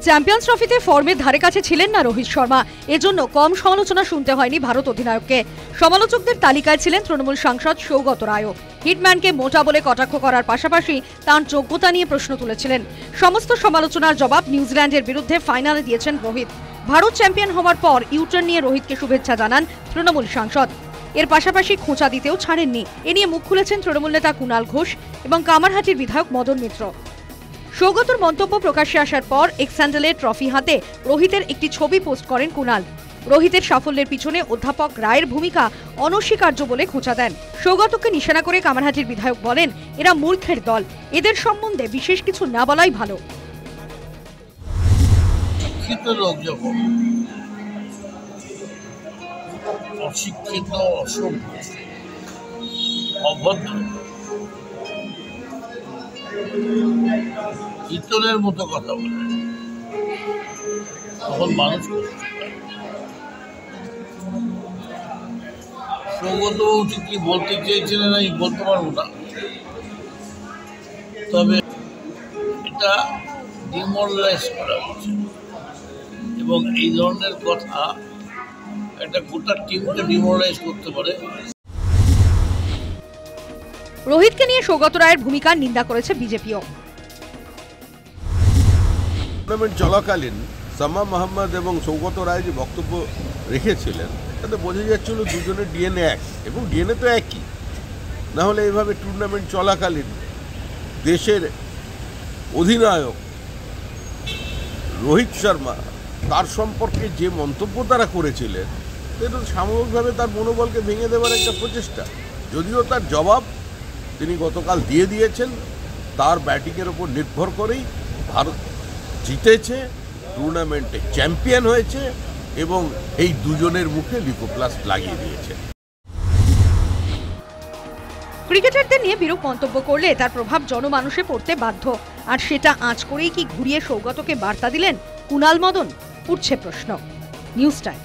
Champions ট্রফিতে ফর্মের ধারে কাছে ছিলেন না রোহিত শর্মা। এজন্য কম সমালোচনা শুনতে হয়নি ভারত অধিনায়ককে। সমালোচকদের তালিকায় ছিলেন তৃণমূল সাংসদ সৌগত রায়ও। হিটম্যানকে মোটা বলে কটাক্ষ করার পাশাপাশি তাঁর যোগ্যতা নিয়ে প্রশ্ন তুলেছিলেন। সমস্ত সমালোচনার জবাব নিউজিল্যান্ডের বিরুদ্ধে ফাইনালে দিয়েছেন রোহিত। ভারত চ্যাম্পিয়ন হওয়ার পর ইউটার্ন নিয়ে রোহিতকে শুভেচ্ছা জানান তৃণমূল সাংসদ। এর পাশাপাশি খোঁচা দিতেও ছাড়েননি। এ নিয়ে মুখ খুলেছেন তৃণমূল নেতা কুণাল ঘোষ এবং কামারহাটির বিধায়ক মদন মিত্র। সৌগতর মন্তব্য প্রকাশ্যে আসার পর এক্স হ্যান্ডেলে ট্রফি হাতে রোহিতের একটি ছবি পোস্ট করেন কুণাল। রোহিতের সাফল্যের পিছনে অধ্যাপক রায়ের ভূমিকা অনস্বীকার্য বলে খোঁচা দেন। সৌগতকে নিশানা করে কামারহাটির বিধায়ক বলেন, এরা মূর্খের দল, এদের সম্বন্ধে বিশেষ কিছু না বলাই ভালো। শিক্ষিত লোক যখন অশিক্ষিত, অসভ্য, অভদ্র, ইতরের মতো কথা বলে তখন মানুষ সৌগত ঠিক কি বলতে চেয়েছিলেন আমি বলতে পারবো না, তবে এটা ডিমোরালাইজ করা হচ্ছে এবং এই ধরনের কথা একটা গোটা টিমকে ডিমোরালাইজ করতে পারে। রোহিতকে নিয়ে সৌগত রায়ের ভূমিকার নিন্দা করেছে বিজেপিও। টুর্নামেন্ট চলাকালীন সামা মোহাম্মদ এবং সৌগত রায় যে বক্তব্য রেখেছিলেন তাতে বোঝা যাচ্ছিল দুজনের ডিএনএ এক, এবং ডিএনএ তো একই। না হলে এইভাবে টুর্নামেন্ট চলাকালীন দেশের অধিনায়ক রোহিত শর্মা তার সম্পর্কে যে মন্তব্য তারা করেছিলেন সেটা সামগ্রিকভাবে তার মনোবলকে ভেঙে দেওয়ার একটা প্রচেষ্টা। যদিও তার জবাব তিনি গতকাল দিয়ে দিয়েছেন, তার ব্যাটিংয়ের ওপর নির্ভর করেই ভারত জিতেছে, টুর্নামেন্টে চ্যাম্পিয়ন হয়েছে এবং এই দুজনের মুখে লিকোপ্লাস্ট লাগিয়ে দিয়েছে। ক্রিকেটারদের নিয়ে বিরূপ মন্তব্য করলে তার প্রভাব জনমানুষে পড়তে বাধ্য, আর সেটা আঁচ করেই কি ঘুরিয়ে সৌগতকে বার্তা দিলেন কুণাল মদন? উঠছে প্রশ্ন। News time.